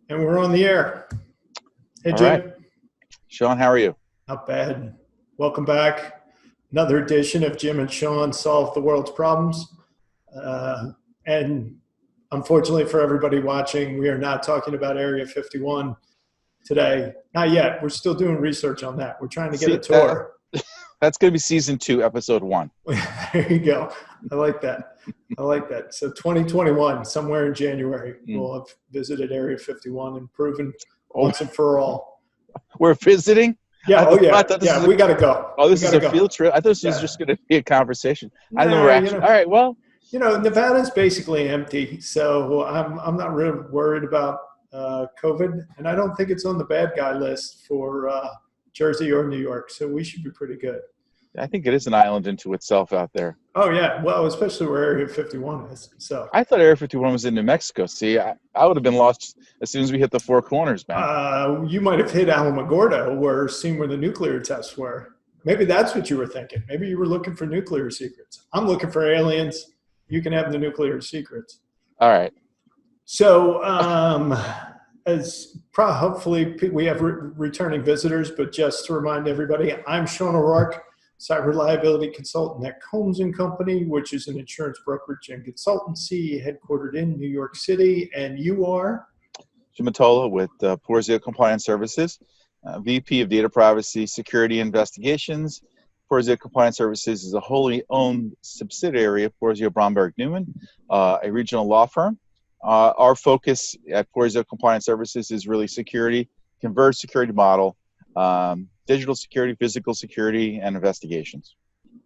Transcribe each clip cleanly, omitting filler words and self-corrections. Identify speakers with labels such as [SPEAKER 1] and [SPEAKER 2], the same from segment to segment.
[SPEAKER 1] And we're on the air. Hey,
[SPEAKER 2] All right.
[SPEAKER 1] Jim.
[SPEAKER 2] Sean, how are you?
[SPEAKER 1] Not bad. Welcome back. Another edition of Jim and Sean Solve the World's Problems. And unfortunately for everybody watching, we are not talking about Area 51 today. Not yet. We're still doing research on that. We're trying to get a
[SPEAKER 2] See,
[SPEAKER 1] tour.
[SPEAKER 2] that's going to be season 2, episode 1.
[SPEAKER 1] There you go. I like that. So 2021, somewhere in January, we'll have visited Area 51 and proven once and for all.
[SPEAKER 2] We're visiting?
[SPEAKER 1] Yeah.
[SPEAKER 2] Yeah.
[SPEAKER 1] We got to go.
[SPEAKER 2] Oh, this is a field trip? I thought this was just going to be a conversation. I know we're actually. All right. Well,
[SPEAKER 1] Nevada's basically empty, so I'm not really worried about COVID, and I don't think it's on the bad guy list for Jersey or New York, so we should be pretty good.
[SPEAKER 2] I think it is an island into itself out there.
[SPEAKER 1] Oh yeah, well, especially where Area 51 is. So
[SPEAKER 2] I thought Area 51 was in New Mexico. See, I would have been lost as soon as we hit the Four Corners, man.
[SPEAKER 1] You might have hit Alamogordo, or seen where the nuclear tests were. Maybe that's what you were thinking. Maybe you were looking for nuclear secrets. I'm looking for aliens. You can have the nuclear secrets.
[SPEAKER 2] All right.
[SPEAKER 1] So, hopefully we have returning visitors, but just to remind everybody, I'm Sean O'Rourke, cyber liability consultant at Combs & Company, which is an insurance brokerage and consultancy headquartered in New York City. And you are?
[SPEAKER 2] Jim Matola with Porzio Compliance Services, VP of Data Privacy Security Investigations. Porzio Compliance Services is a wholly owned subsidiary of Porzio Bromberg Newman, a regional law firm. Our focus at Porzio Compliance Services is really security, converged security model, digital security, physical security, and investigations.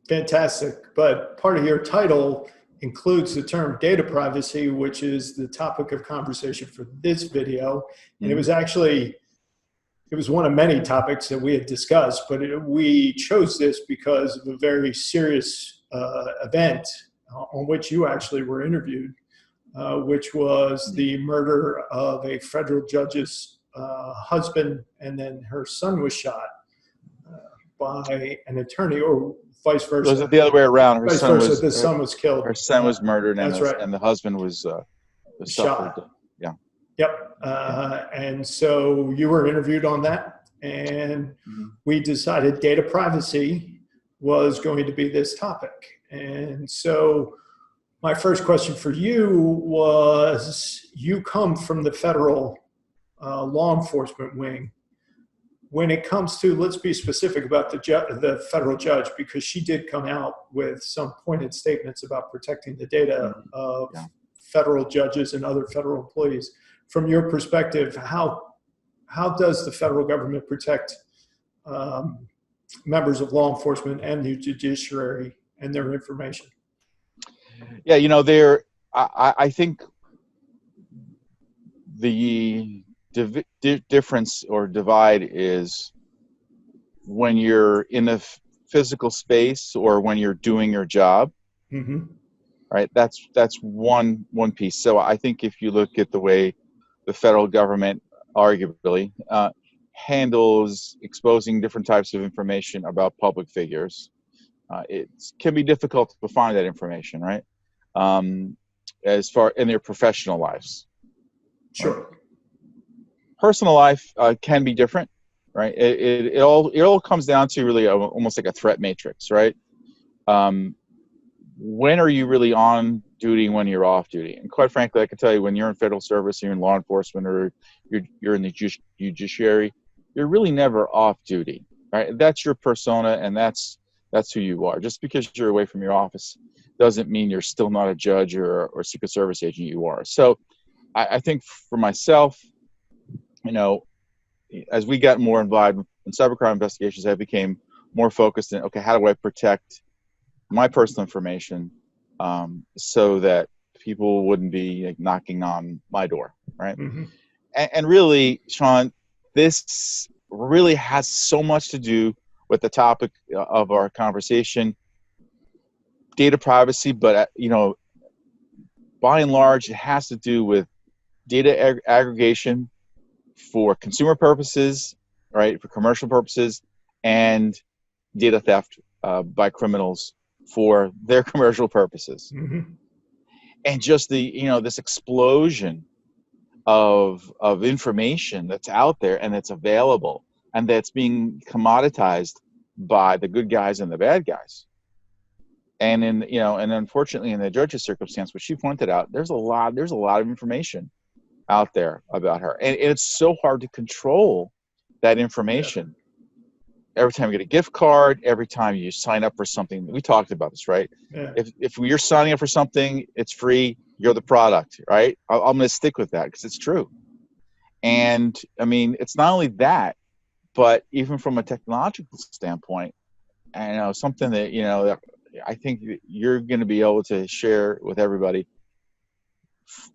[SPEAKER 1] Fantastic. But part of your title includes the term data privacy, which is the topic of conversation for this video. And it was one of many topics that we had discussed, but we chose this because of a very serious event on which you actually were interviewed, which was the murder of a federal judge's husband, and then her son was shot by an attorney, or vice versa.
[SPEAKER 2] Was it the other way around?
[SPEAKER 1] The son was killed.
[SPEAKER 2] Her son was murdered, and,
[SPEAKER 1] That's right.
[SPEAKER 2] And the husband was
[SPEAKER 1] shot.
[SPEAKER 2] Yeah.
[SPEAKER 1] Yep. And so you were interviewed on that, and we decided data privacy was going to be this topic. And so my first question for you was, you come from the federal law enforcement wing. When it comes to, let's be specific about the federal judge, because she did come out with some pointed statements about protecting the data of federal judges and other federal employees. From your perspective, how does the federal government protect members of law enforcement and the judiciary and their information?
[SPEAKER 2] Yeah, I think the difference or divide is when you're in a physical space or when you're doing your job. Right? That's one piece. So I think if you look at the way the federal government arguably handles exposing different types of information about public figures, it can be difficult to find that information, right? As far in their professional lives.
[SPEAKER 1] Sure.
[SPEAKER 2] Personal life can be different, right? It all comes down to really almost like a threat matrix, right? When are you really on duty and when you're off duty? And quite frankly, I can tell you, when you're in federal service, you're in law enforcement, or you're in the judiciary, you're really never off duty, right? That's your persona, and that's who you are. Just because you're away from your office doesn't mean you're still not a judge or Secret Service agent. You are. So I think for myself, as we got more involved in cybercrime investigations, I became more focused in, okay, how do I protect my personal information so that people wouldn't be knocking on my door, right? And really, Sean, this really has so much to do with the topic of our conversation, data privacy, but by and large, it has to do with data aggregation for consumer purposes, right, for commercial purposes, and data theft by criminals for their commercial purposes. And just this explosion of information that's out there and that's available and that's being commoditized by the good guys and the bad guys. And and unfortunately in the judge's circumstance, which she pointed out, there's a lot of information out there about her, and it's so hard to control that information. Every time you get a gift card, every time you sign up for something, we talked about this, right?
[SPEAKER 1] Yeah.
[SPEAKER 2] If you're signing up for something, it's free, you're the product, right? I'm going to stick with that because it's true. And I mean, it's not only that, but even from a technological standpoint, I know something that, that I think you're going to be able to share with everybody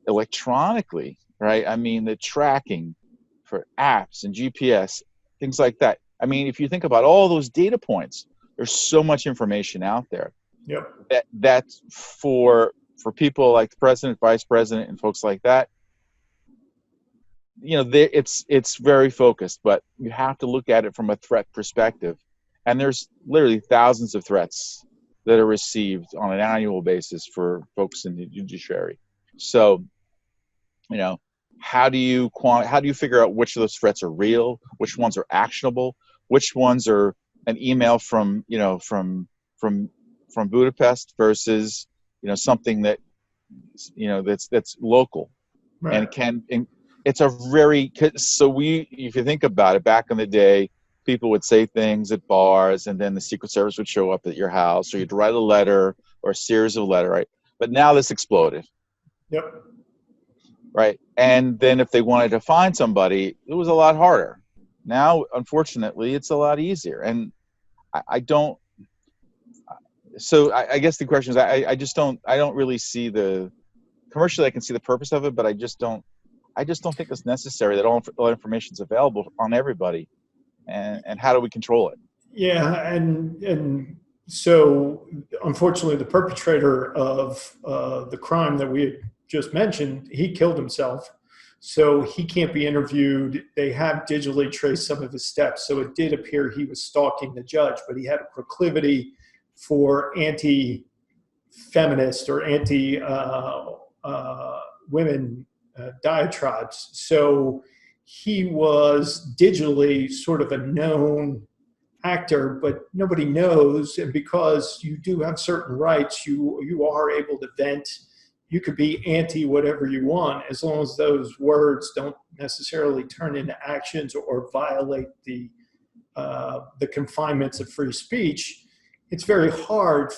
[SPEAKER 2] electronically, right? I mean, the tracking for apps and GPS, things like that. I mean, if you think about all those data points, there's so much information out there.
[SPEAKER 1] Yep.
[SPEAKER 2] That's for people like the president, vice president, and folks like that. It's very focused, but you have to look at it from a threat perspective. And there's literally thousands of threats that are received on an annual basis for folks in the judiciary. So, how do you figure out which of those threats are real, which ones are actionable, which ones are an email from Budapest versus something that that's local.
[SPEAKER 1] Right.
[SPEAKER 2] And it's a very, if you think about it, back in the day, people would say things at bars, and then the Secret Service would show up at your house, or you'd write a letter or a series of letters, right? But now this exploded.
[SPEAKER 1] Yep.
[SPEAKER 2] Right. And then if they wanted to find somebody, it was a lot harder. Now, unfortunately, it's a lot easier. And I guess the question is, I don't really see commercially, I can see the purpose of it, but I just don't think it's necessary that all information is available on everybody. And how do we control it?
[SPEAKER 1] Yeah. And so unfortunately, the perpetrator of the crime that we had just mentioned, he killed himself. So he can't be interviewed. They have digitally traced some of his steps. So it did appear he was stalking the judge, but he had a proclivity for anti-feminist or anti-women diatribes. So he was digitally sort of a known actor, but nobody knows. And because you do have certain rights, you are able to vent. You could be anti whatever you want, as long as those words don't necessarily turn into actions or violate the confinements of free speech. It's very hard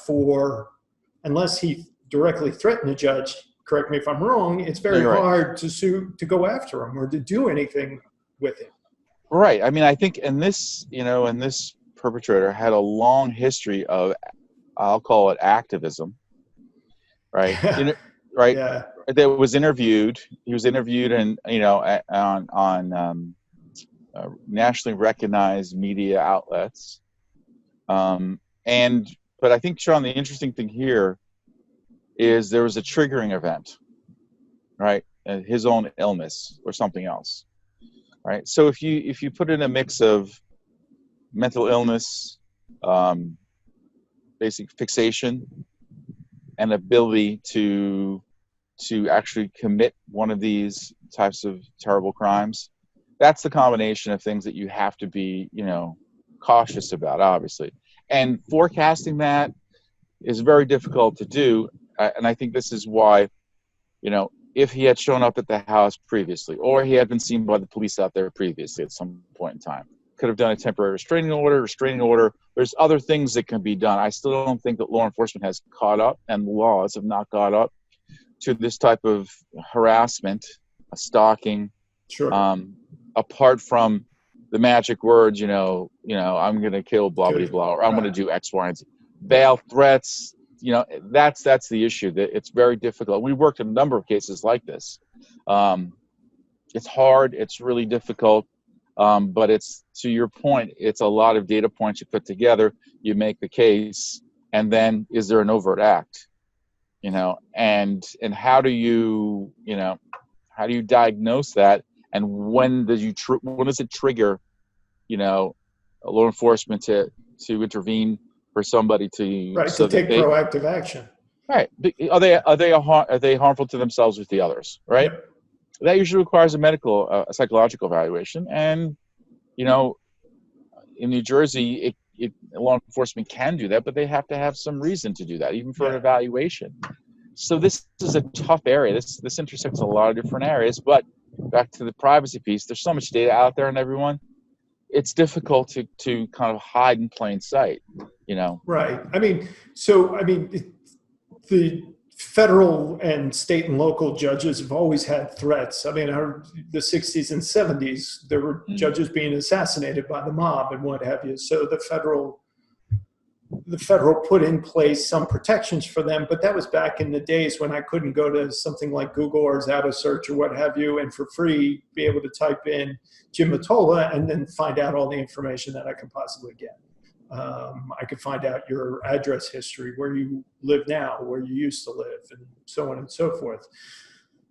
[SPEAKER 1] unless he directly threatened the judge, correct me if I'm wrong, it's very hard to go after him or to do anything with him.
[SPEAKER 2] Right. I mean, I think this perpetrator had a long history of, I'll call it activism, right? Right.
[SPEAKER 1] Yeah.
[SPEAKER 2] That was interviewed. He was interviewed on nationally recognized media outlets. But I think, Sean, the interesting thing here is there was a triggering event, right? His own illness or something else, right? So if you put in a mix of mental illness, basic fixation, and ability to actually commit one of these types of terrible crimes, that's the combination of things that you have to be, cautious about, obviously. And forecasting that is very difficult to do. And I think this is why, if he had shown up at the house previously, or he had been seen by the police out there previously at some point in time, could have done a temporary restraining order. There's other things that can be done. I still don't think that law enforcement has caught up, and laws have not caught up to this type of harassment, stalking.
[SPEAKER 1] Sure.
[SPEAKER 2] Apart from the magic words, I'm going to kill blah, blah, blah, or I'm going to do X, Y, and Z. Bail threats, that's the issue. That it's very difficult. We worked in a number of cases like this. It's hard. It's really difficult. But it's, to your point, it's a lot of data points you put together, you make the case, and then is there an overt act? And how do you diagnose that? And when does it trigger, law enforcement to intervene for somebody to
[SPEAKER 1] take proactive action?
[SPEAKER 2] Right. Are they harmful to themselves or to the others? Right.
[SPEAKER 1] Yep.
[SPEAKER 2] that usually requires a medical, a psychological evaluation. And, you know, in New Jersey, law enforcement can do that, but they have to have some reason to do that, even for an evaluation. So this is a tough area. This intersects a lot of different areas. But back to the privacy piece, there's so much data out there on everyone. It's difficult to kind of hide in plain sight, you know.
[SPEAKER 1] Right. I mean, the federal and state and local judges have always had threats. I mean, the 60s and 70s, there were judges being assassinated by the mob and what have you. So the federal put in place some protections for them, but that was back in the days when I couldn't go to something like Google or Zeta search or what have you, and for free be able to type in Jim Mottola and then find out all the information that I could possibly get. I could find out your address history, where you live now, where you used to live, and so on and so forth.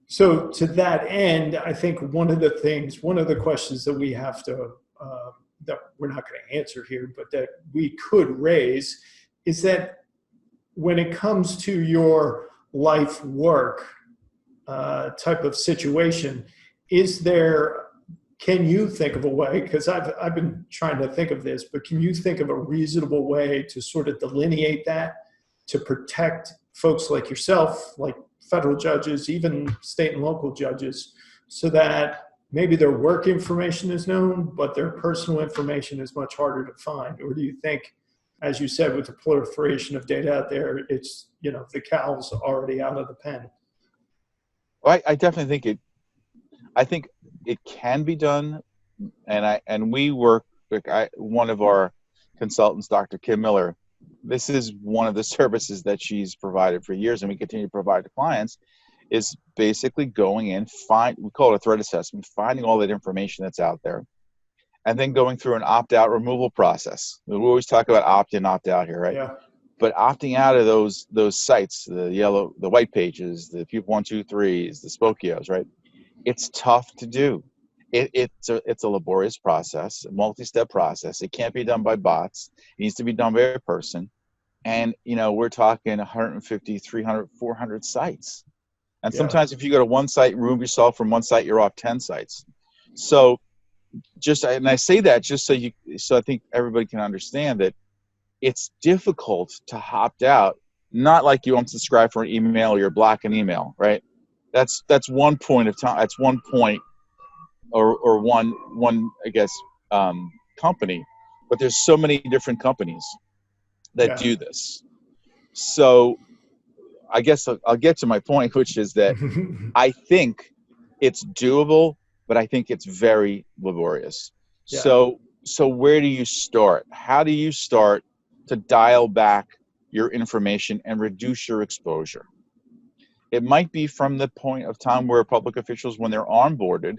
[SPEAKER 1] So to that end, I think one of the questions that we have to, that we're not going to answer here, but that we could raise is that when it comes to your life work type of situation, can you think of a way, because I've been trying to think of this, but can you think of a reasonable way to sort of delineate that, to protect folks like yourself, like federal judges, even state and local judges, so that maybe their work information is known, but their personal information is much harder to find? Or do you think, as you said, with the proliferation of data out there, it's, the cow's already out of the pen?
[SPEAKER 2] Well, I definitely think it can be done, and we work. One of our consultants, Dr. Kim Miller, this is one of the services that she's provided for years, and we continue to provide to clients, is basically going in, we call it a threat assessment, finding all that information that's out there, and then going through an opt-out removal process. We always talk about opt-in, opt-out here, right? Yeah. But opting out of those sites, the white pages, the People 123s, the Spokios, right? It's tough to do. It's a laborious process, a multi-step process. It can't be done by bots. It needs to be done by a person. And, we're talking 150, 300, 400 sites. And sometimes if you go to one site, remove yourself from one site, you're off 10 sites. So and I say that just so I think everybody can understand that it's difficult to opt out, not like you unsubscribe for an email or you're block an email, right? That's one point of time. That's one point or one I guess company, but there's so many different companies that do this. So I guess I'll get to my point, which is that I think it's doable, but I think it's very laborious. Yeah. So where do you start? How do you start to dial back your information and reduce your exposure? It might be from the point of time where public officials, when they're onboarded,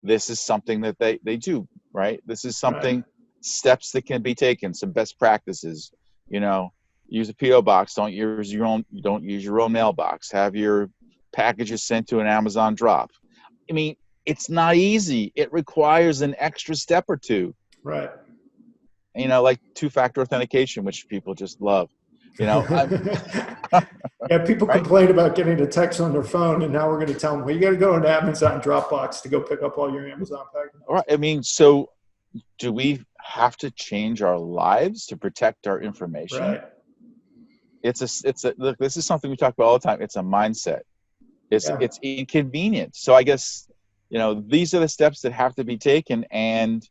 [SPEAKER 2] this is something that they do, right? This is something, steps that can be taken, some best practices, use a PO box, don't use your own mailbox, have your packages sent to an Amazon drop. I mean, it's not easy. It requires an extra step or two.
[SPEAKER 1] Right.
[SPEAKER 2] Like two-factor authentication, which people just love.
[SPEAKER 1] Yeah, people complain about getting a text on their phone, and now we're going to tell them, well, you got to go into Amazon Dropbox to go pick up all your Amazon packages.
[SPEAKER 2] All right. I mean, so do we have to change our lives to protect our information?
[SPEAKER 1] Right.
[SPEAKER 2] Look, this is something we talk about all the time. It's a mindset. It's inconvenient. So I guess, these are the steps that have to be taken, and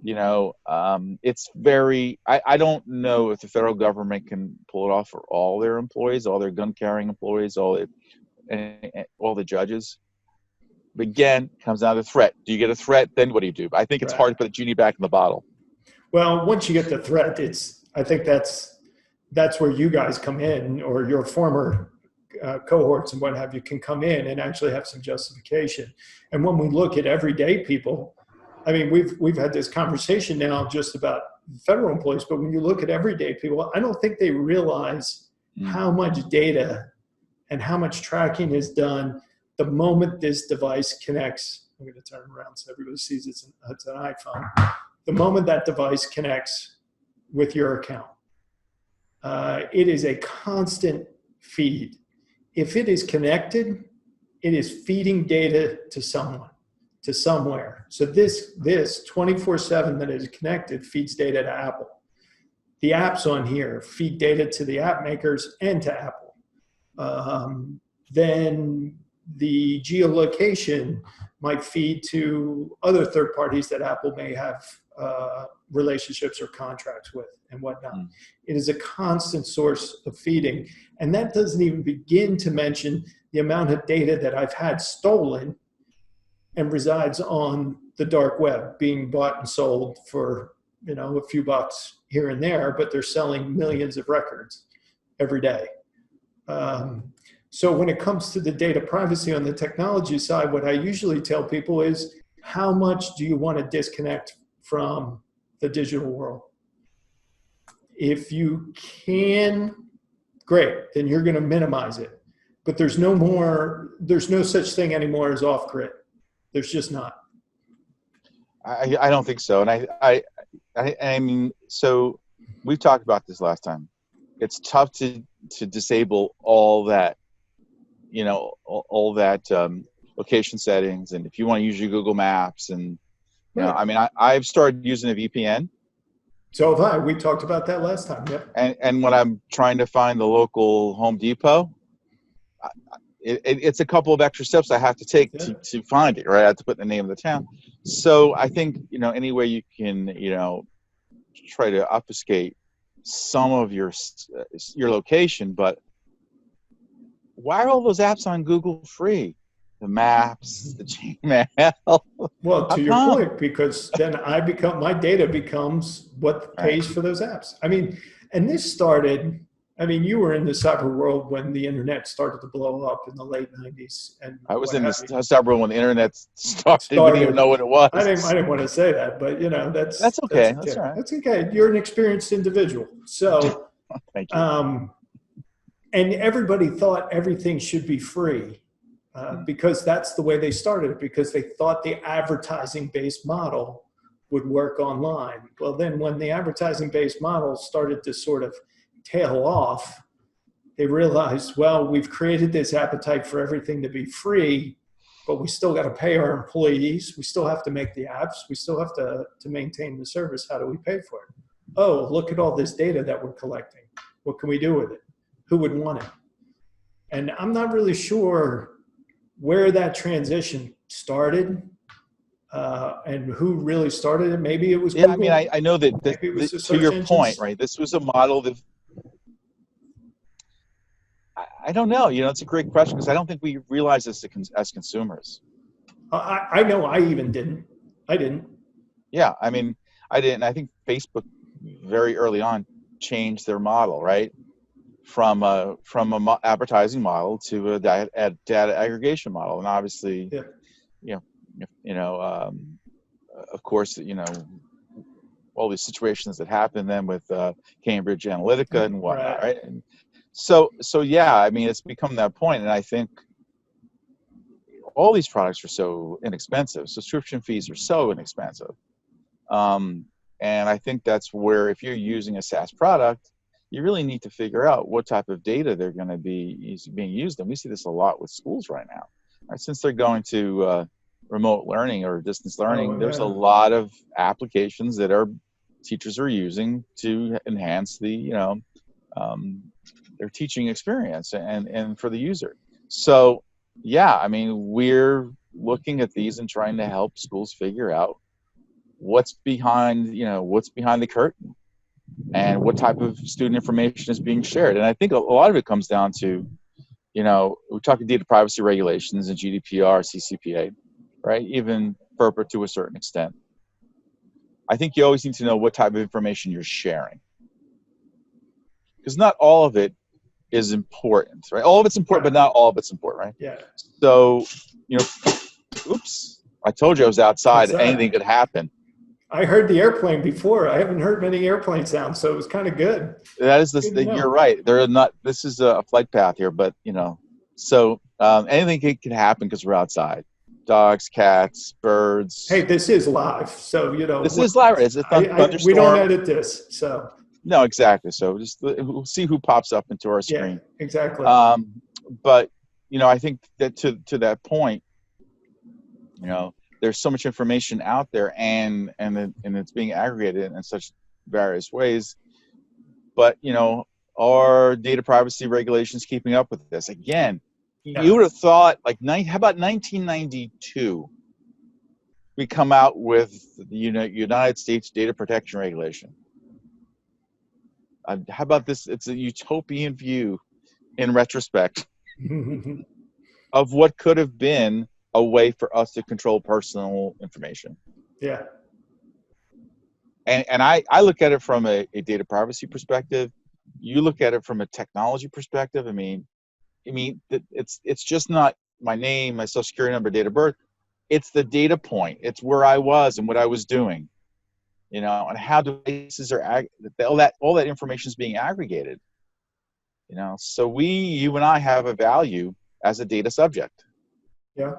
[SPEAKER 2] it's very, I don't know if the federal government can pull it off for all their employees, all their gun carrying employees, all the judges. But again, it comes down to threat. Do you get a threat? Then what do you do? I think it's hard to put a genie back in the bottle.
[SPEAKER 1] Well, once you get the threat, I think that's where you guys come in, or your former cohorts and what have you can come in and actually have some justification. And when we look at everyday people, I mean, we've had this conversation now just about federal employees, but when you look at everyday people, I don't think they realize how much data and how much tracking is done the moment this device connects. I'm going to turn it around so everybody sees it's an iPhone. The moment that device connects with your account, it is a constant feed. If it is connected, it is feeding data to someone, to somewhere. So this 24/7 that is connected feeds data to Apple. The apps on here feed data to the app makers and to Apple. Then the geolocation might feed to other third parties that Apple may have relationships or contracts with and whatnot. It is a constant source of feeding. And that doesn't even begin to mention the amount of data that I've had stolen and resides on the dark web, being bought and sold for, a few bucks here and there, but they're selling millions of records every day. So when it comes to the data privacy on the technology side, what I usually tell people is, how much do you want to disconnect from the digital world? If you can, great, then you're going to minimize it. But there's no such thing anymore as off-grid. There's just not.
[SPEAKER 2] I don't think so. And I mean, so we've talked about this last time. It's tough to disable all that, all that location settings. And if you want to use your Google Maps and, I mean, I've started using a VPN.
[SPEAKER 1] So have I. We talked about that last time. Yep.
[SPEAKER 2] And when I'm trying to find the local Home Depot, it's a couple of extra steps I have to take to find it, right? I have to put the name of the town. So I think, any way you can, try to obfuscate some of your location, but why are all those apps on Google free? The Maps, the Gmail.
[SPEAKER 1] Well, to your point, because then my data becomes what pays for those apps. I mean, and this started, you were in the cyber world when the internet started to blow up in the late 90s. And
[SPEAKER 2] I was in the cyber world when the internet started. We didn't even know what it was.
[SPEAKER 1] I didn't want to say that, but that's
[SPEAKER 2] okay. That's all right.
[SPEAKER 1] That's okay. You're an experienced individual. So,
[SPEAKER 2] thank you.
[SPEAKER 1] And everybody thought everything should be free because that's the way they started it, because they thought the advertising-based model would work online. Well, then when the advertising-based model started to sort of tail off, they realized, well, we've created this appetite for everything to be free, but we still got to pay our employees. We still have to make the apps. We still have to maintain the service. How do we pay for it? Oh, look at all this data that we're collecting. What can we do with it? Who would want it? And I'm not really sure where that transition started and who really started it. Maybe it was Google.
[SPEAKER 2] I mean, I know that to your point, right? This was a model that I don't know. It's a great question because I don't think we realize this as consumers.
[SPEAKER 1] I know I even didn't. I didn't.
[SPEAKER 2] Yeah, I mean, I didn't. I think Facebook very early on changed their model, right? From a advertising model to a data aggregation model, and obviously, of course, all these situations that happened then with Cambridge Analytica and whatnot, right? And so yeah, I mean, it's become that point, and I think all these products are so inexpensive. Subscription fees are so inexpensive, and I think that's where if you're using a SaaS product, you really need to figure out what type of data they're going to be being used. And we see this a lot with schools right now. Right? Since they're going to remote learning or distance learning, there's a lot of applications that teachers are using to enhance the, their teaching experience and for the user. So, yeah, I mean, we're looking at these and trying to help schools figure out what's behind the curtain. And what type of student information is being shared. And I think a lot of it comes down to, we're talking data privacy regulations and GDPR, CCPA, right? Even FERPA to a certain extent. I think you always need to know what type of information you're sharing. Because not all of it is important, right? All of it's important, but not all of it's important, right?
[SPEAKER 1] Yeah.
[SPEAKER 2] So, oops, I told you I was outside. Anything could happen.
[SPEAKER 1] I heard the airplane before. I haven't heard many airplane sounds, so it was kind of good.
[SPEAKER 2] That is you're right. They're not. This is a flight path here, but so anything can happen because we're outside. Dogs, cats, birds.
[SPEAKER 1] Hey, this is live, so
[SPEAKER 2] This is live. It's a thunderstorm.
[SPEAKER 1] We don't edit this, so.
[SPEAKER 2] No, exactly. So we'll see who pops up into our screen.
[SPEAKER 1] Yeah, exactly.
[SPEAKER 2] But I think that to that point, there's so much information out there, and it's being aggregated in such various ways. But are data privacy regulations keeping up with this? Again, you would have thought, how about 1992? We come out with the United States Data Protection Regulation. How about this? It's a utopian view, in retrospect, of what could have been a way for us to control personal information.
[SPEAKER 1] Yeah.
[SPEAKER 2] And I look at it from a data privacy perspective. You look at it from a technology perspective. I mean, it's just not my name, my social security number, date of birth. It's the data point. It's where I was and what I was doing, and how devices are all that information is being aggregated. So you and I have a value as a data subject.
[SPEAKER 1] Yeah.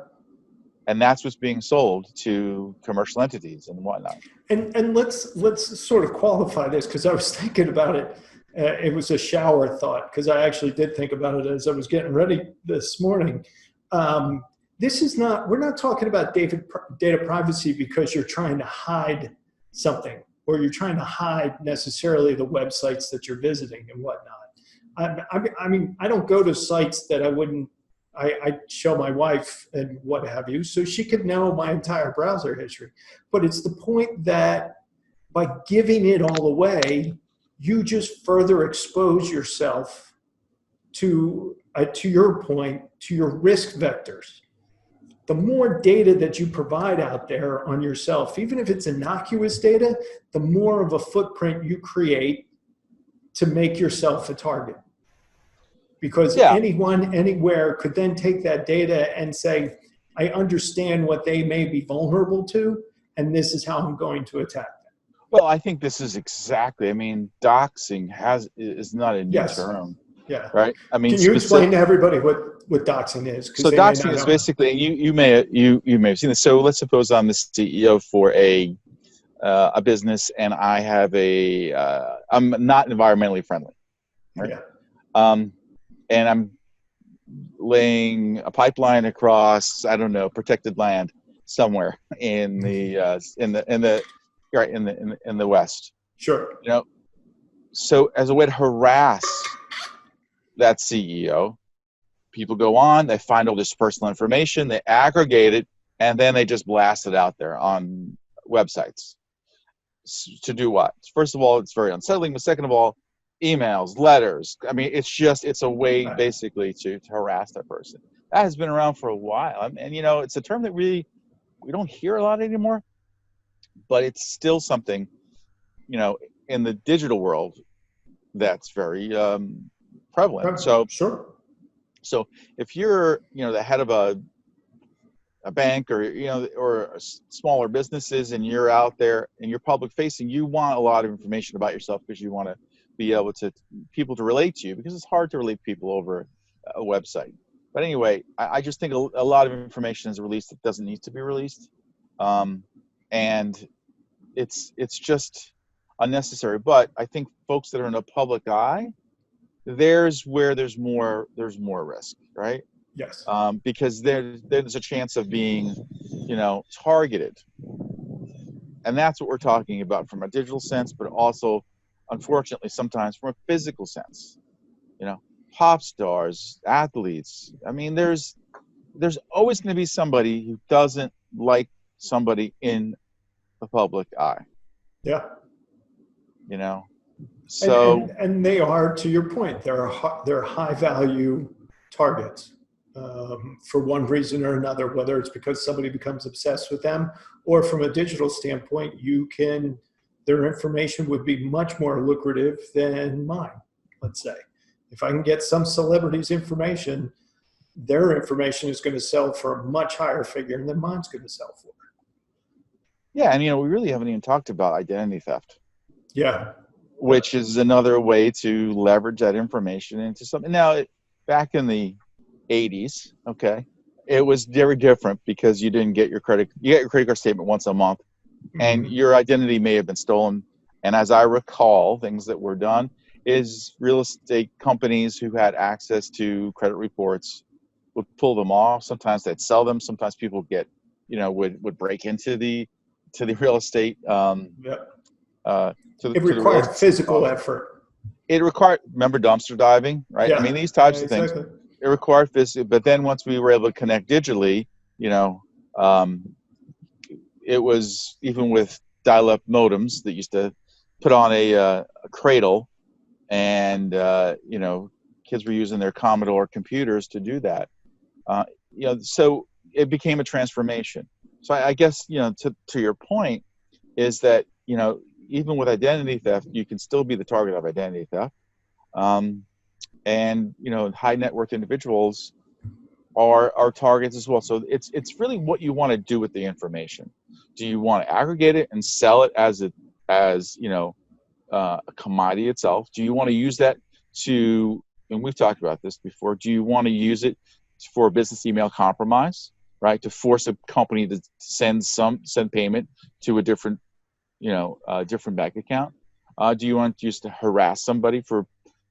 [SPEAKER 2] And that's what's being sold to commercial entities and whatnot.
[SPEAKER 1] And let's sort of qualify this, because I was thinking about it. It was a shower thought, because I actually did think about it as I was getting ready this morning. We're not talking about data privacy because you're trying to hide something, or you're trying to hide necessarily the websites that you're visiting and whatnot. I mean, I don't go to sites that I show my wife and what have you, so she could know my entire browser history. But it's the point that by giving it all away, you just further expose yourself to your point, to your risk vectors. The more data that you provide out there on yourself, even if it's innocuous data, the more of a footprint you create to make yourself a target. Because anyone, anywhere could then take that data and say, I understand what they may be vulnerable to, and this is how I'm going to attack them.
[SPEAKER 2] Well, I think this is exactly, doxing is not a new term.
[SPEAKER 1] Yeah.
[SPEAKER 2] Right?
[SPEAKER 1] Can you explain to everybody what doxing is?
[SPEAKER 2] So doxing is basically, you may have seen this. So let's suppose I'm the CEO for a business, and I have I'm not environmentally friendly. Right?
[SPEAKER 1] Yeah.
[SPEAKER 2] And I'm laying a pipeline across, I don't know, protected land somewhere in the West.
[SPEAKER 1] Sure.
[SPEAKER 2] So as a way to harass that CEO, people go on, they find all this personal information, they aggregate it, and then they just blast it out there on websites. To do what? First of all, it's very unsettling. But second of all, emails, letters. It's a way basically to harass that person. That has been around for a while. And it's a term that we don't hear a lot anymore, but it's still something, in the digital world that's very prevalent. So,
[SPEAKER 1] sure.
[SPEAKER 2] So if you're, the head of a bank, or or smaller businesses, and you're out there and you're public facing, you want a lot of information about yourself, because you want to be able to people to relate to you, because it's hard to relate people over a website. But anyway, I just think a lot of information is released that doesn't need to be released, and it's just unnecessary. But I think folks that are in the public eye, there's where there's more risk, right?
[SPEAKER 1] Yes.
[SPEAKER 2] Because there's a chance of being, targeted. And that's what we're talking about from a digital sense, but also, unfortunately, sometimes from a physical sense. Pop stars, athletes. There's always going to be somebody who doesn't like somebody in the public eye.
[SPEAKER 1] Yeah.
[SPEAKER 2] So
[SPEAKER 1] and they are, to your point, they're high value targets. For one reason or another, whether it's because somebody becomes obsessed with them, or from a digital standpoint, their information would be much more lucrative than mine. Let's say, if I can get some celebrity's information, their information is going to sell for a much higher figure than mine's going to sell for.
[SPEAKER 2] Yeah, and we really haven't even talked about identity theft.
[SPEAKER 1] Yeah.
[SPEAKER 2] Which is another way to leverage that information into something. Now, back in the 80s, okay, it was very different, because you get your credit card statement once a month, and your identity may have been stolen. And as I recall, things that were done is real estate companies who had access to credit reports would pull them off. Sometimes they'd sell them. Sometimes people would break into the real estate.
[SPEAKER 1] Yep.
[SPEAKER 2] To
[SPEAKER 1] It
[SPEAKER 2] the real
[SPEAKER 1] required
[SPEAKER 2] estate
[SPEAKER 1] physical effort.
[SPEAKER 2] It required, remember dumpster diving, right? I
[SPEAKER 1] Yeah.
[SPEAKER 2] mean, these types
[SPEAKER 1] Yeah,
[SPEAKER 2] of things,
[SPEAKER 1] exactly.
[SPEAKER 2] it required physical, but then once we were able to connect digitally, it was, even with dial-up modems that used to put on a cradle, and kids were using their Commodore computers to do that. So it became a transformation. So I guess, to your point, is that, even with identity theft, you can still be the target of identity theft. And high net worth individuals are targets as well. So it's really what you want to do with the information. Do you want to aggregate it and sell it as a commodity itself? Do you want to use that to, and we've talked about this before, do you want to use it for business email compromise, right? To force a company to send payment to a different different bank account? Do you want to use it to harass somebody for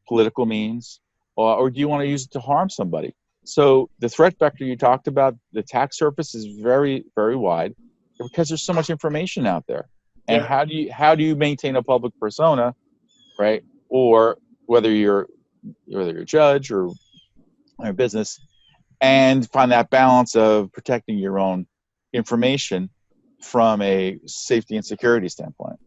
[SPEAKER 2] political means, or do you want to use it to harm somebody? So the threat vector you talked about, the attack surface is very, very wide because there's so much information out there. And
[SPEAKER 1] Yeah.
[SPEAKER 2] how do you maintain a public persona, right? Or whether you're a judge or a business, and find that balance of protecting your own information from a safety and security standpoint.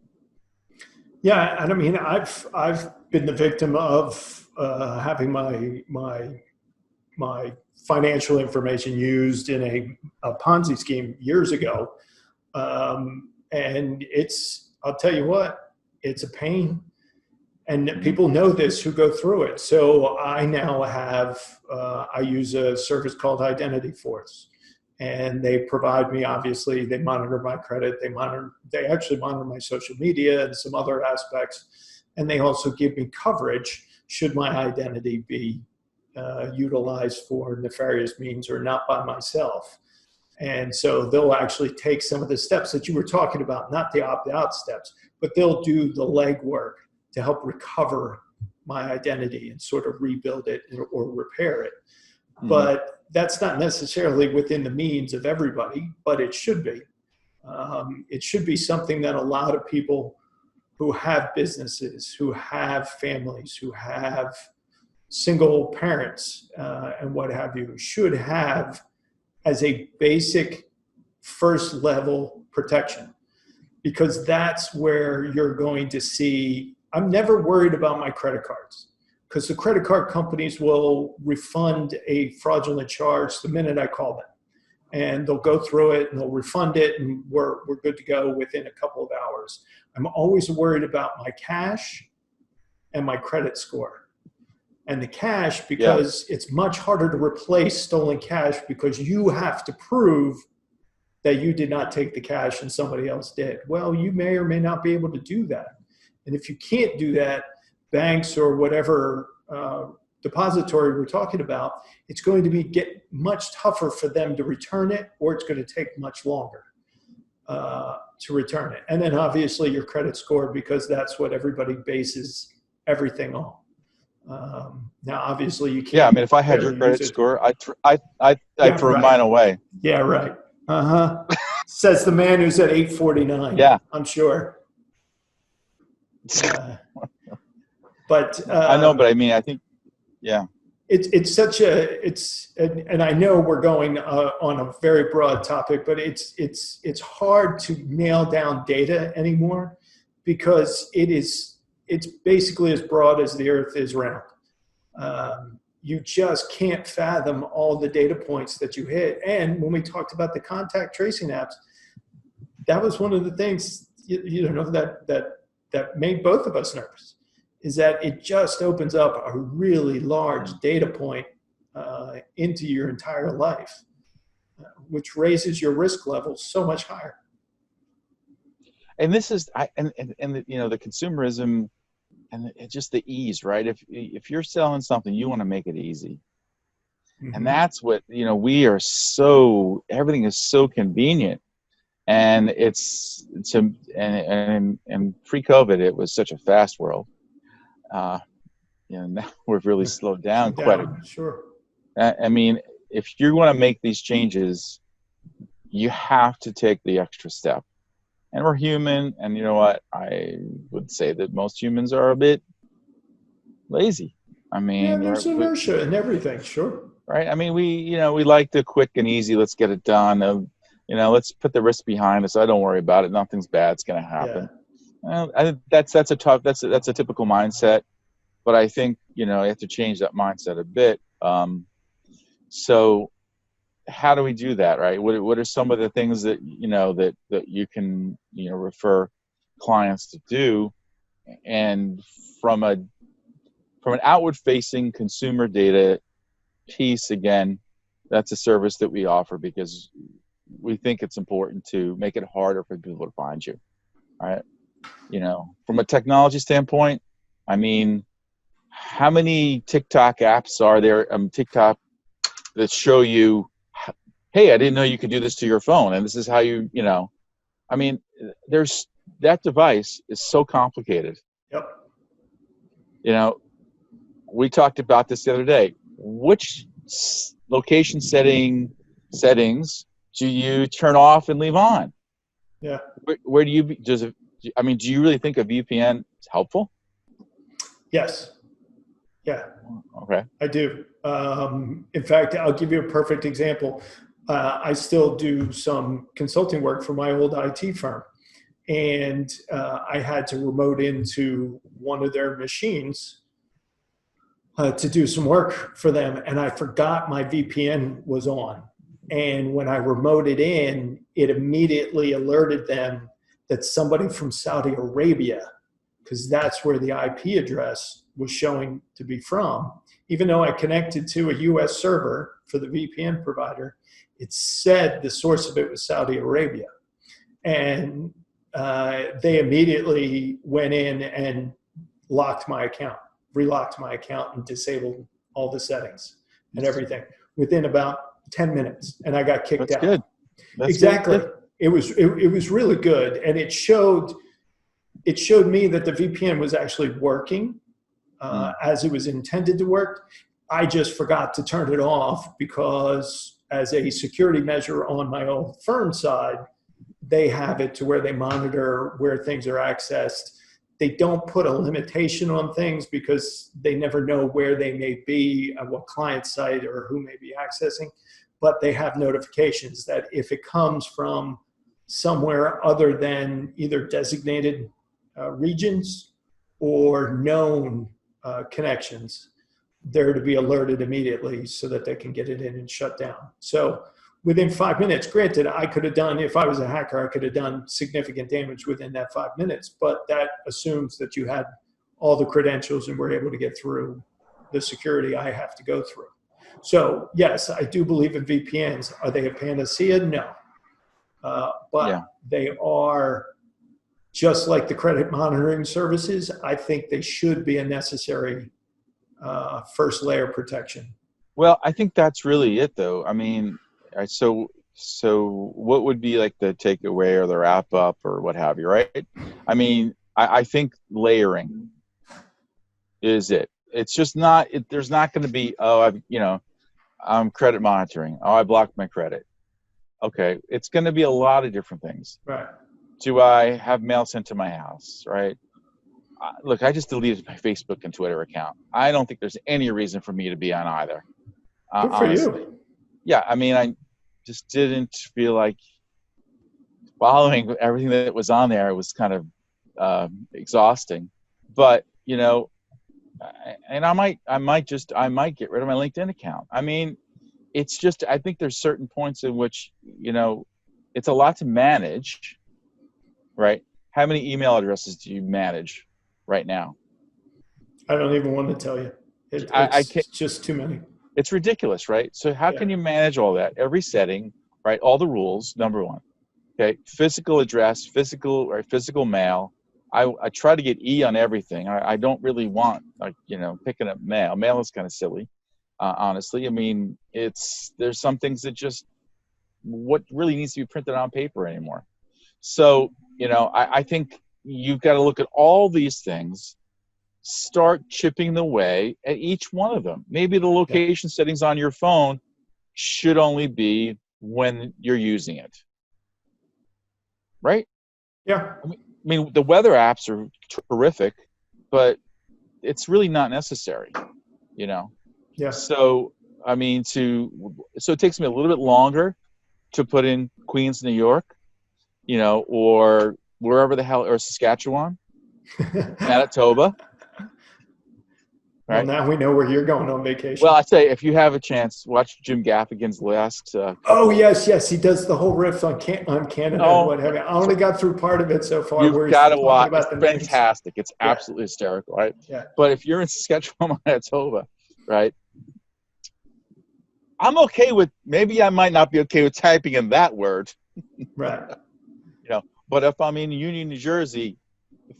[SPEAKER 1] Yeah, and I mean, I've been the victim of having my financial information used in a Ponzi scheme years ago, and I'll tell you what, it's a pain, and people know this who go through it. So I now I use a service called Identity Force. And they provide me, obviously, they monitor my credit, they actually monitor my social media and some other aspects. And they also give me coverage should my identity be utilized for nefarious means or not by myself. And so they'll actually take some of the steps that you were talking about, not the opt-out steps, but they'll do the legwork to help recover my identity and sort of rebuild it or repair it. Mm-hmm. But that's not necessarily within the means of everybody, but it should be. It should be something that a lot of people who have businesses, who have families, who have single parents, and what have you, should have as a basic first level protection. Because that's where you're going to see, I'm never worried about my credit cards, because the credit card companies will refund a fraudulent charge the minute I call them. And they'll go through it and they'll refund it, and we're good to go within a couple of hours. I'm always worried about my cash and my credit score. And the cash, because it's much harder to replace stolen cash, because you have to prove that you did not take the cash and somebody else did. Well, you may or may not be able to do that. And if you can't do that, banks or whatever depository we're talking about, it's going to get much tougher for them to return it, or it's going to take much longer to return it. And then obviously your credit score, because that's what everybody bases everything on. Now, obviously you can't.
[SPEAKER 2] Yeah, I mean, if I had your credit score, I'd throw mine away.
[SPEAKER 1] Yeah, right. Says the man who's at 849.
[SPEAKER 2] Yeah,
[SPEAKER 1] I'm sure. But
[SPEAKER 2] I know, but I mean, I think, yeah.
[SPEAKER 1] It's such and I know we're going on a very broad topic, but it's hard to nail down data anymore, because it's basically as broad as the earth is round. You just can't fathom all the data points that you hit. And when we talked about the contact tracing apps, that was one of the things that made both of us nervous, is that it just opens up a really large data point into your entire life, which raises your risk level so much higher.
[SPEAKER 2] And this is, the consumerism and just the ease, right? If you're selling something, you want to make it easy. Mm-hmm. And that's what, we are everything is so convenient. And and pre-COVID, it was such a fast world. Now we've really slowed down quite a bit.
[SPEAKER 1] Sure.
[SPEAKER 2] I mean, if you want to make these changes, you have to take the extra step. And we're human, and you know what? I would say that most humans are a bit lazy. I
[SPEAKER 1] Yeah,
[SPEAKER 2] mean,
[SPEAKER 1] there's inertia and everything, sure.
[SPEAKER 2] right? I mean, we like the quick and easy. Let's get it done. Let's put the risk behind us. I don't worry about it. Nothing's bad's going to
[SPEAKER 1] Yeah.
[SPEAKER 2] happen. I think that's a typical mindset. But I think you have to change that mindset a bit. So how do we do that, right? What are some of the things that that you can refer clients to do? And from an outward facing consumer data piece, again, that's a service that we offer because we think it's important to make it harder for people to find you. All right. From a technology standpoint, I mean, how many TikTok apps are there, TikTok, that show you, hey, I didn't know you could do this to your phone, and this is how I mean, that device is so complicated.
[SPEAKER 1] Yep.
[SPEAKER 2] We talked about this the other day. Which location settings do you turn off and leave on?
[SPEAKER 1] Yeah.
[SPEAKER 2] Where do you, do you really think a VPN is helpful?
[SPEAKER 1] Yes. Yeah.
[SPEAKER 2] Okay.
[SPEAKER 1] I do. In fact, I'll give you a perfect example. I still do some consulting work for my old IT firm, and I had to remote into one of their machines to do some work for them, and I forgot my VPN was on. And when I remoted in, it immediately alerted them that somebody from Saudi Arabia, because that's where the IP address was showing to be from, even though I connected to a US server for the VPN provider, it said the source of it was Saudi Arabia. And they immediately went in and relocked my account and disabled all the settings and everything within about 10 minutes. And I got kicked
[SPEAKER 2] That's
[SPEAKER 1] out.
[SPEAKER 2] good. That's
[SPEAKER 1] exactly.
[SPEAKER 2] Good.
[SPEAKER 1] It was really good. And it showed me that the VPN was actually working as it was intended to work. I just forgot to turn it off because as a security measure on my own firm side, they have it to where they monitor where things are accessed. They don't put a limitation on things because they never know where they may be, what client site or who may be accessing, but they have notifications that if it comes from somewhere other than either designated regions or known connections, they're to be alerted immediately so that they can get it in and shut down. So within 5 minutes, granted, I could have done, if I was a hacker, I could have done significant damage within that 5 minutes, but that assumes that you had all the credentials and were able to get through the security I have to go through. So yes, I do believe in VPNs. Are they a panacea? No. But they are, just like the credit monitoring services, I think they should be a necessary first layer protection.
[SPEAKER 2] Well, I think that's really it, though. I mean, so what would be like the takeaway or the wrap up or what have you, right? I mean, I think layering is it. It's just not. There's not going to be, I'm credit monitoring. Oh, I blocked my credit. Okay, it's going to be a lot of different things.
[SPEAKER 1] Right.
[SPEAKER 2] Do I have mail sent to my house? Right. Look, I just deleted my Facebook and Twitter account. I don't think there's any reason for me to be on either.
[SPEAKER 1] Good for
[SPEAKER 2] honestly.
[SPEAKER 1] you.
[SPEAKER 2] Yeah, I mean, I just didn't feel like following everything that was on there. It was kind of exhausting. But and I might get rid of my LinkedIn account. I mean, it's just, I think there's certain points in which it's a lot to manage, right? How many email addresses do you manage right now?
[SPEAKER 1] I don't even want to tell you. It's just too many.
[SPEAKER 2] It's ridiculous, right? So how can you manage all that? Every setting, right? All the rules, number one. Okay, physical address, physical mail. I try to get E on everything. I don't really want picking up mail. Mail is kind of silly, honestly. I mean, there's some things that just what really needs to be printed on paper anymore. So I think you've got to look at all these things. Start chipping away at each one of them. Maybe the location settings on your phone should only be when you're using it, right?
[SPEAKER 1] Yeah.
[SPEAKER 2] I mean, the weather apps are terrific, but it's really not necessary, you know?
[SPEAKER 1] Yeah.
[SPEAKER 2] So, I mean, so it takes me a little bit longer to put in Queens, New York, you know, or wherever the hell, or Saskatchewan, Manitoba,
[SPEAKER 1] Well,
[SPEAKER 2] right?
[SPEAKER 1] now we know where you're going on
[SPEAKER 2] Well,
[SPEAKER 1] vacation.
[SPEAKER 2] I say, if you have a chance, watch Jim Gaffigan's last
[SPEAKER 1] Oh
[SPEAKER 2] couple.
[SPEAKER 1] yes, yes, he does the whole riff on Canada and
[SPEAKER 2] No,
[SPEAKER 1] what have you. I only got through part of it so far,
[SPEAKER 2] you've
[SPEAKER 1] where he's
[SPEAKER 2] got to
[SPEAKER 1] talking
[SPEAKER 2] watch. It's
[SPEAKER 1] about the names.
[SPEAKER 2] fantastic. It's
[SPEAKER 1] Yeah,
[SPEAKER 2] absolutely hysterical, right?
[SPEAKER 1] yeah,
[SPEAKER 2] But if you're in Saskatchewan, Manitoba, right? I'm okay with, maybe I might not be okay with typing in that word,
[SPEAKER 1] right.
[SPEAKER 2] you know, but if I'm in Union, New Jersey,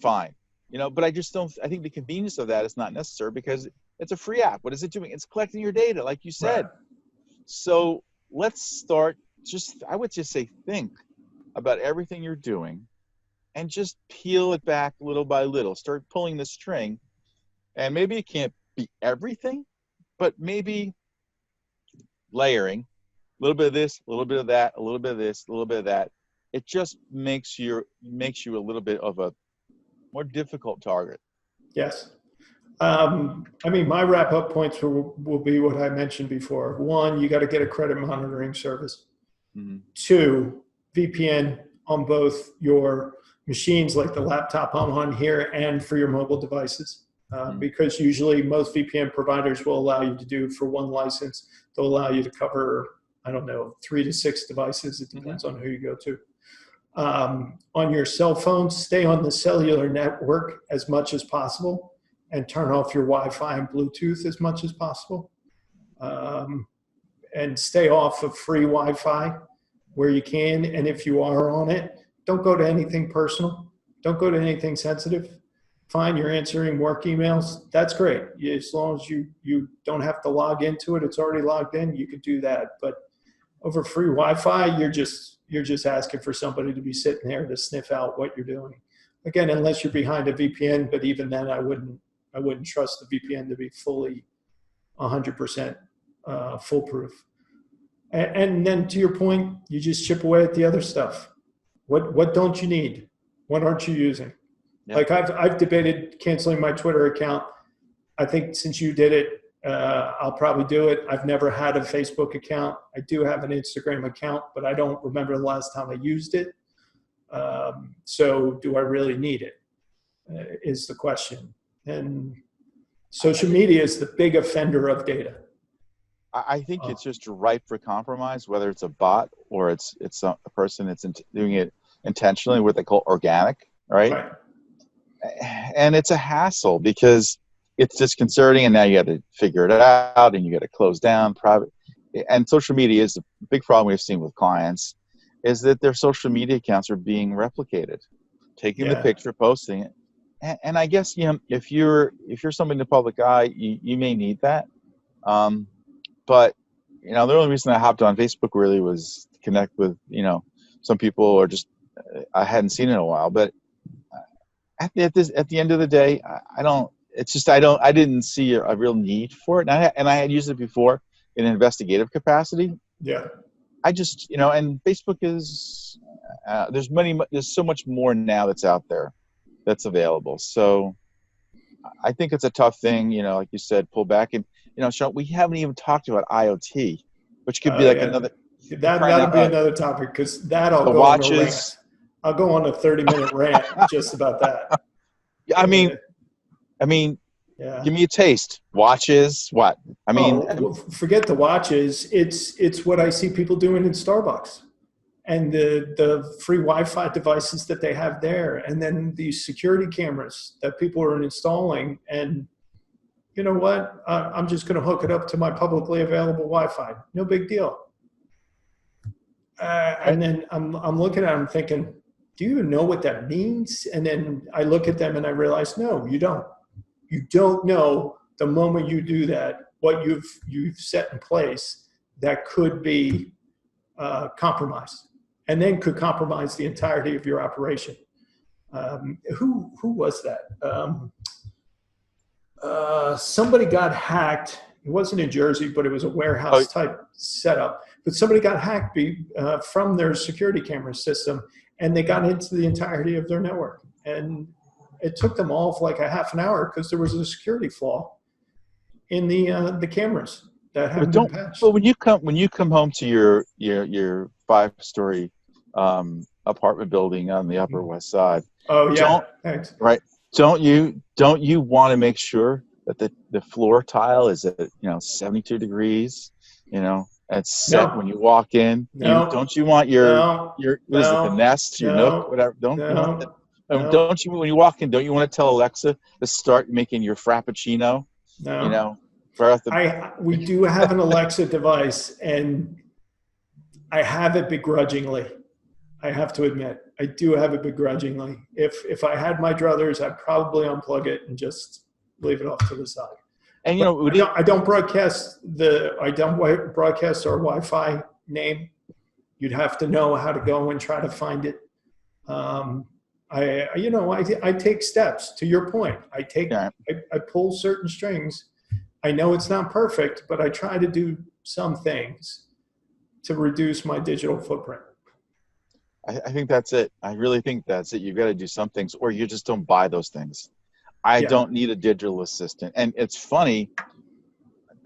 [SPEAKER 2] fine, you know, but I just don't, I think the convenience of that is not necessary because it's a free app. What is it doing? It's collecting your data, like you
[SPEAKER 1] Right.
[SPEAKER 2] said. So let's start, I would just say, think about everything you're doing and just peel it back little by little. Start pulling the string, and maybe it can't be everything, but maybe layering a little bit of this, a little bit of that, a little bit of this, a little bit of that. It just makes you a little bit of a more difficult target.
[SPEAKER 1] Yes. I mean, my wrap up points will be what I mentioned before. One, you got to get a credit monitoring service.
[SPEAKER 2] Mm-hmm.
[SPEAKER 1] Two, VPN on both your machines, like the laptop I'm on here, and for your mobile devices. Because usually most VPN providers will allow you to do, for one license, they'll allow you to cover, I don't know, 3 to 6 devices. It depends on who you go to. On your cell phone, stay on the cellular network as much as possible and turn off your Wi-Fi and Bluetooth as much as possible. And stay off of free Wi-Fi where you can. And if you are on it, don't go to anything personal. Don't go to anything sensitive. Fine, you're answering work emails. That's great. As long as you don't have to log into it, it's already logged in, you could do that. But over free Wi-Fi, you're just asking for somebody to be sitting there to sniff out what you're doing. Again, unless you're behind a VPN, but even then, I wouldn't trust the VPN to be fully 100% foolproof. And then to your point, you just chip away at the other stuff. What don't you need? What aren't you using?
[SPEAKER 2] Yeah.
[SPEAKER 1] Like I've debated canceling my Twitter account. I think since you did it, I'll probably do it. I've never had a Facebook account. I do have an Instagram account, but I don't remember the last time I used it. So do I really need it? Is the question. And social media is the big offender of data.
[SPEAKER 2] I think it's just ripe for compromise, whether it's a bot or it's a person that's doing it intentionally, what they call organic, right? And it's a hassle because it's disconcerting, and now you got to figure it out, and you got to close down private. And social media is a big problem we've seen with clients, is that their social media accounts are being replicated, taking the picture, posting it, and I guess, you know, if you're somebody in the public eye, you may need that. But, you know, the only reason I hopped on Facebook really was to connect with, you know, some people, or just I hadn't seen in a while. But at the end of the day, I didn't see a real need for it. And I had used it before in an investigative capacity.
[SPEAKER 1] Yeah.
[SPEAKER 2] I just, you know, and Facebook is, there's so much more now that's out there that's available. So I think it's a tough thing, you know, like you said, pull back. And, you know, Sean, we haven't even talked about IoT, which could be like another.
[SPEAKER 1] That'll be another topic, because I'll
[SPEAKER 2] The
[SPEAKER 1] go on a rant.
[SPEAKER 2] watches.
[SPEAKER 1] I'll go on a 30-minute rant just about that.
[SPEAKER 2] I mean,
[SPEAKER 1] yeah.
[SPEAKER 2] Give me a taste. Watches, what? I mean,
[SPEAKER 1] forget the watches. It's what I see people doing in Starbucks, and the free Wi-Fi devices that they have there, and then these security cameras that people are installing. And you know what? I'm just going to hook it up to my publicly available Wi-Fi. No big deal. And then I'm looking at them thinking, do you know what that means? And then I look at them and I realize, no, you don't. You don't know the moment you do that, what you've set in place that could be compromised, and then could compromise the entirety of your operation. Who was that? Somebody got hacked it wasn't in Jersey, but it was a
[SPEAKER 2] Oh,
[SPEAKER 1] warehouse type setup. But somebody got hacked from their security camera system, and they got into the entirety of their network. And it took them all for like a half an hour because there was a security flaw in the cameras that
[SPEAKER 2] but
[SPEAKER 1] haven't been patched.
[SPEAKER 2] but when you come home to your 5-story apartment building on the Upper West Side,
[SPEAKER 1] Oh yeah,
[SPEAKER 2] don't
[SPEAKER 1] thanks.
[SPEAKER 2] right? Don't you want to make sure that the floor tile is at 72 degrees? It's set
[SPEAKER 1] No,
[SPEAKER 2] when you walk in.
[SPEAKER 1] no,
[SPEAKER 2] Don't you want
[SPEAKER 1] no,
[SPEAKER 2] your what is it, the
[SPEAKER 1] no,
[SPEAKER 2] Nest, your Nook,
[SPEAKER 1] no,
[SPEAKER 2] whatever? Don't you want that?
[SPEAKER 1] no, no,
[SPEAKER 2] Don't you, when you walk in, don't you want to tell Alexa to start making your Frappuccino?
[SPEAKER 1] no.
[SPEAKER 2] Right off the.
[SPEAKER 1] We do have an Alexa device, and I have it begrudgingly. I have to admit, I do have it begrudgingly. If I had my druthers, I'd probably unplug it and just leave it off to the side.
[SPEAKER 2] And
[SPEAKER 1] I don't broadcast our Wi-Fi name. You'd have to know how to go and try to find it. I take steps. To your point, I pull certain strings. I know it's not perfect, but I try to do some things to reduce my digital footprint.
[SPEAKER 2] I think that's it. I really think that's it. You've got to do some things, or you just don't buy those things. I don't need a digital assistant. And it's funny,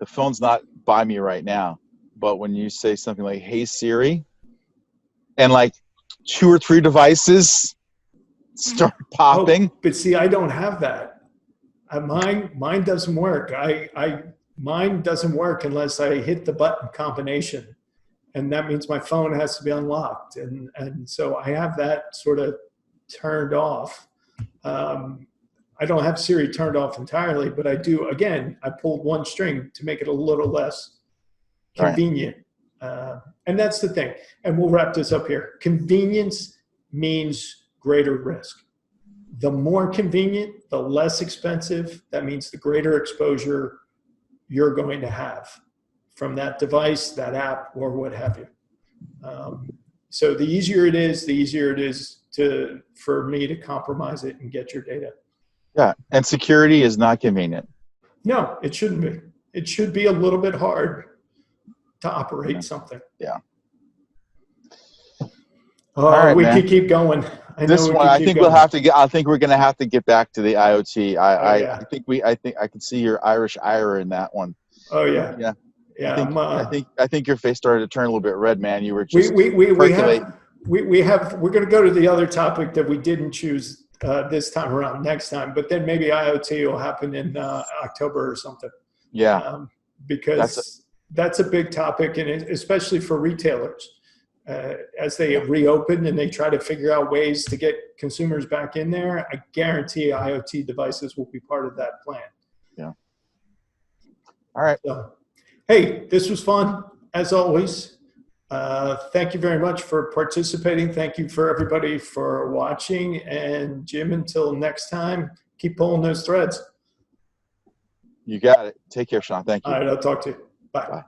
[SPEAKER 2] the phone's not by me right now, but when you say something like, "Hey Siri," and like 2 or 3 devices start popping.
[SPEAKER 1] Oh, but see, I don't have that. Mine doesn't work. Mine doesn't work unless I hit the button combination. And that means my phone has to be unlocked. And so I have that sort of turned off. I don't have Siri turned off entirely, but I do, again, I pulled one string to make it a little less convenient. Right. And that's the thing. And we'll wrap this up here. Convenience means greater risk. The more convenient, the less expensive. That means the greater exposure you're going to have from that device, that app, or what have you. So the easier it is for me to compromise it and get your data.
[SPEAKER 2] Yeah, and security is not convenient.
[SPEAKER 1] No, it shouldn't be. It should be a little bit hard to operate something.
[SPEAKER 2] Yeah.
[SPEAKER 1] All right, we could keep going.
[SPEAKER 2] I think we're going to have to get back to the IoT. I think I can see your Irish ire in that one.
[SPEAKER 1] Oh yeah.
[SPEAKER 2] Yeah.
[SPEAKER 1] Yeah.
[SPEAKER 2] I think your face started to turn a little bit red, man. You were just
[SPEAKER 1] we're going to go to the other topic that we didn't choose this time around next time, but then maybe IoT will happen in October or something.
[SPEAKER 2] Yeah.
[SPEAKER 1] Because that's a big topic, and especially for retailers. As they reopen and they try to figure out ways to get consumers back in there, I guarantee IoT devices will be part of that plan.
[SPEAKER 2] Yeah. All right.
[SPEAKER 1] So, hey, this was fun, as always. Thank you very much for participating. Thank you for everybody for watching. And Jim, until next time, keep pulling those threads.
[SPEAKER 2] You got it. Take care, Sean. Thank you.
[SPEAKER 1] All right, I'll talk to you. Bye.
[SPEAKER 2] Bye.